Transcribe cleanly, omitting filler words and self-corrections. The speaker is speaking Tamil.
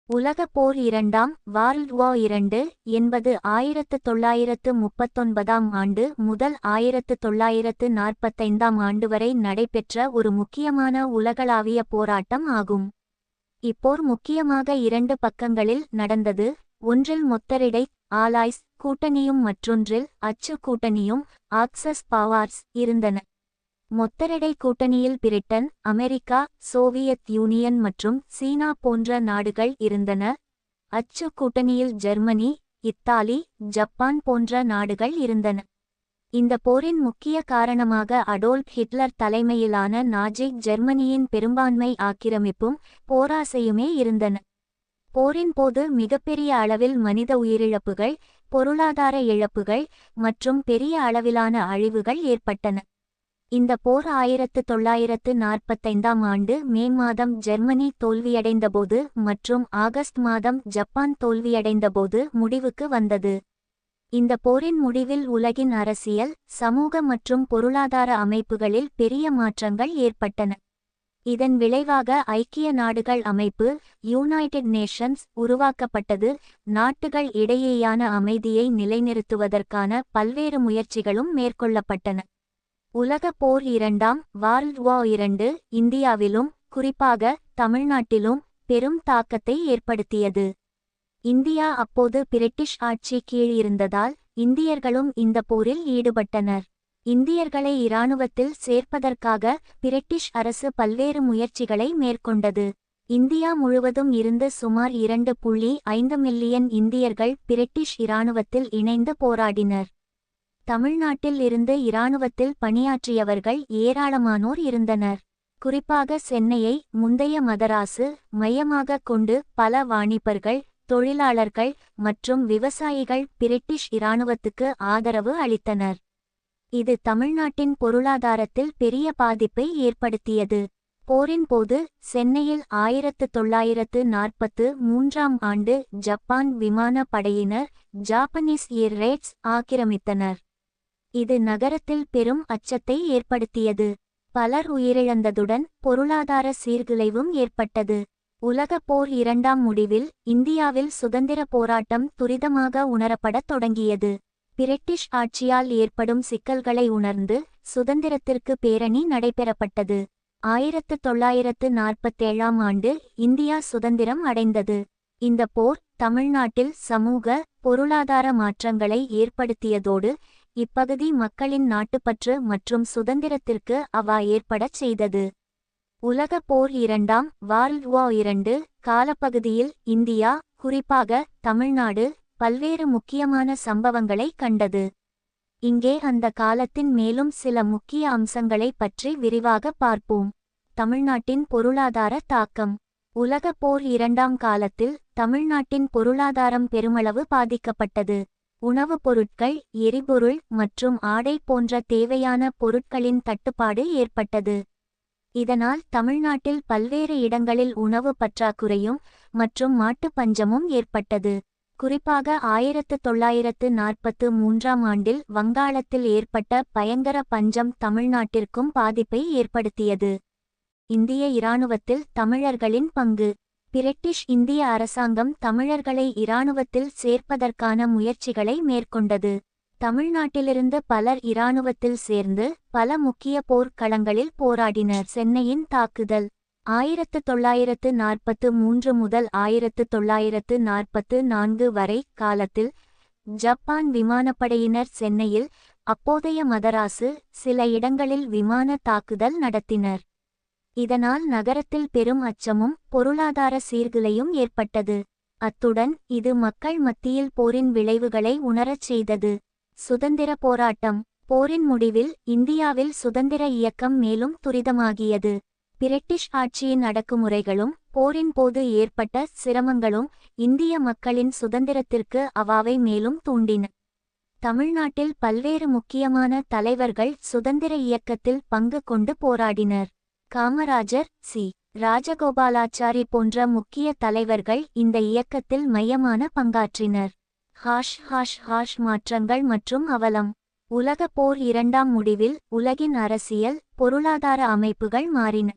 உலகப் போர் இரண்டாம் வார்ல்ட் வார் 2 என்பது 1939 ஆண்டு முதல் 1945 ஆண்டு வரை நடைபெற்ற ஒரு முக்கியமான உலகளாவிய போராட்டம் ஆகும். இப்போர் முக்கியமாக இரண்டு பக்கங்களில் நடந்தது. ஒன்றில் மொத்தரிடை ஆலாய்ஸ் கூட்டணியும் மற்றொன்றில் அச்சு கூட்டணியும் ஆக்சஸ் பவர்ஸ் இருந்தன. மொத்தரடை கூட்டணியில் பிரிட்டன், அமெரிக்கா, சோவியத் யூனியன் மற்றும் சீனா போன்ற நாடுகள் இருந்தன. அச்சு கூட்டணியில் ஜெர்மனி, இத்தாலி, ஜப்பான் போன்ற நாடுகள் இருந்தன. இந்த போரின் முக்கிய காரணமாக அடோல்ஃப் ஹிட்லர் தலைமையிலான நாஜி ஜெர்மனியின் பெரும்பான்மை ஆக்கிரமிப்பும் போராசையுமே இருந்தன. போரின் போது மிகப்பெரிய அளவில் மனித உயிரிழப்புகள், பொருளாதார இழப்புகள் மற்றும் பெரிய அளவிலான அழிவுகள் ஏற்பட்டன. இந்த போர் 1945 ஆண்டு மே மாதம் ஜெர்மனி தோல்வியடைந்தபோது மற்றும் ஆகஸ்ட் மாதம் ஜப்பான் தோல்வியடைந்தபோது முடிவுக்கு வந்தது. இந்த போரின் முடிவில் உலகின் அரசியல், சமூக மற்றும் பொருளாதார அமைப்புகளில் பெரிய மாற்றங்கள் ஏற்பட்டன. இதன் விளைவாக ஐக்கிய நாடுகள் அமைப்பு, யுனைடெட் நேஷன்ஸ் உருவாக்கப்பட்டது. நாட்டுகள் இடையேயான அமைதியை நிலைநிறுத்துவதற்கான பல்வேறு முயற்சிகளும் மேற்கொள்ளப்பட்டன. உலகப் போர் இரண்டாம் வார்ல்ட் வார் 2 இந்தியாவிலும் குறிப்பாக தமிழ்நாட்டிலும் பெரும் தாக்கத்தை ஏற்படுத்தியது. இந்தியா அப்போது பிரிட்டிஷ் ஆட்சி கீழ் இருந்ததால் இந்தியர்களும் இந்த போரில் ஈடுபட்டனர். இந்தியர்களை இராணுவத்தில் சேர்ப்பதற்காக பிரிட்டிஷ் அரசு பல்வேறு முயற்சிகளை மேற்கொண்டது. இந்தியா முழுவதும் இருந்து சுமார் 2.5 மில்லியன் இந்தியர்கள் பிரிட்டிஷ் இராணுவத்தில் இணைந்து போராடினர். தமிழ்நாட்டில் இருந்து இராணுவத்தில் பணியாற்றியவர்கள் ஏராளமானோர் இருந்தனர். குறிப்பாக சென்னையை முந்தைய மதராசு மையமாகக் கொண்டு பல வாணிபர்கள், தொழிலாளர்கள் மற்றும் விவசாயிகள் பிரிட்டிஷ் இராணுவத்துக்கு ஆதரவு அளித்தனர். இது தமிழ்நாட்டின் பொருளாதாரத்தில் பெரிய பாதிப்பை ஏற்படுத்தியது. போரின் போது சென்னையில் 1943 ஆண்டு ஜப்பான் விமான படையினர் ஜாப்பனீஸ் ஏர் ரேட்ஸ் ஆக்கிரமித்தனர். இது நகரத்தில் பெரும் அச்சத்தை ஏற்படுத்தியது. பலர் உயிரிழந்ததுடன் பொருளாதார சீர்குலைவும் ஏற்பட்டது. உலகப் போர் இரண்டாம் முடிவில் இந்தியாவில் சுதந்திர போராட்டம் துரிதமாக உணரப்படத் தொடங்கியது. பிரிட்டிஷ் ஆட்சியால் ஏற்படும் சிக்கல்களை உணர்ந்து சுதந்திரத்திற்கு பேரணி நடைபெறப்பட்டது. 1947 ஆண்டு இந்தியா சுதந்திரம் அடைந்தது. இந்த போர் தமிழ்நாட்டில் சமூக, பொருளாதார மாற்றங்களை ஏற்படுத்தியதோடு இப்பகுதி மக்களின் நாட்டுப்பற்று மற்றும் சுதந்திரத்திற்கு அவா ஏற்படச் செய்தது. உலகப் போர் இரண்டாம் வார்ல்ட் வார் 2 காலப்பகுதியில் இந்தியா, குறிப்பாக தமிழ்நாடு பல்வேறு முக்கியமான சம்பவங்களை கண்டது. இங்கே அந்த காலத்தின் மேலும் சில முக்கிய அம்சங்களை பற்றி விரிவாக பார்ப்போம். தமிழ்நாட்டின் பொருளாதார தாக்கம். உலகப் போர் இரண்டாம் காலத்தில் தமிழ்நாட்டின் பொருளாதாரம் பெருமளவு பாதிக்கப்பட்டது. உணவுப் பொருட்கள், எரிபொருள் மற்றும் ஆடை போன்ற தேவையான பொருட்களின் தட்டுப்பாடு ஏற்பட்டது. இதனால் தமிழ்நாட்டில் பல்வேறு இடங்களில் உணவு பற்றாக்குறையும் மற்றும் மாட்டுப் பஞ்சமும் ஏற்பட்டது. குறிப்பாக 1943 ஆண்டில் வங்காளத்தில் ஏற்பட்ட பயங்கர பஞ்சம் தமிழ்நாட்டிற்கும் பாதிப்பை ஏற்படுத்தியது. இந்திய இராணுவத்தில் தமிழர்களின் பங்கு. பிரிட்டிஷ் இந்திய அரசாங்கம் தமிழர்களை இராணுவத்தில் சேர்ப்பதற்கான முயற்சிகளை மேற்கொண்டது. தமிழ்நாட்டிலிருந்து பலர் இராணுவத்தில் சேர்ந்து பல முக்கிய போர்க்களங்களில் போராடினர். சென்னையின் தாக்குதல். 1943 முதல் 1944 வரை காலத்தில் ஜப்பான் விமானப்படையினர் சென்னையில், அப்போதைய மதராசு, சில இடங்களில் விமான தாக்குதல் நடத்தினர். இதனால் நகரத்தில் பெரும் அச்சமும் பொருளாதார சீர்குலையும் ஏற்பட்டது. அத்துடன் இது மக்கள் மத்தியில் போரின் விளைவுகளை உணரச் செய்தது. சுதந்திர போராட்டம். போரின் முடிவில் இந்தியாவில் சுதந்திர இயக்கம் மேலும் துரிதமாகியது. பிரிட்டிஷ் ஆட்சியின் அடக்குமுறைகளும் போரின் போது ஏற்பட்ட சிரமங்களும் இந்திய மக்களின் சுதந்திரத்திற்கு அவாவை மேலும் தூண்டின. தமிழ்நாட்டில் பல்வேறு முக்கியமான தலைவர்கள் சுதந்திர இயக்கத்தில் பங்கு கொண்டு போராடினர். காமராஜர், சி. ராஜகோபாலாச்சாரி போன்ற முக்கிய தலைவர்கள் இந்த இயக்கத்தில் மையமான பங்காற்றினர். மாற்றங்கள் மற்றும் அவலம். உலகப் போர் இரண்டாம் முடிவில் உலகின் அரசியல், பொருளாதார அமைப்புகள் மாறின.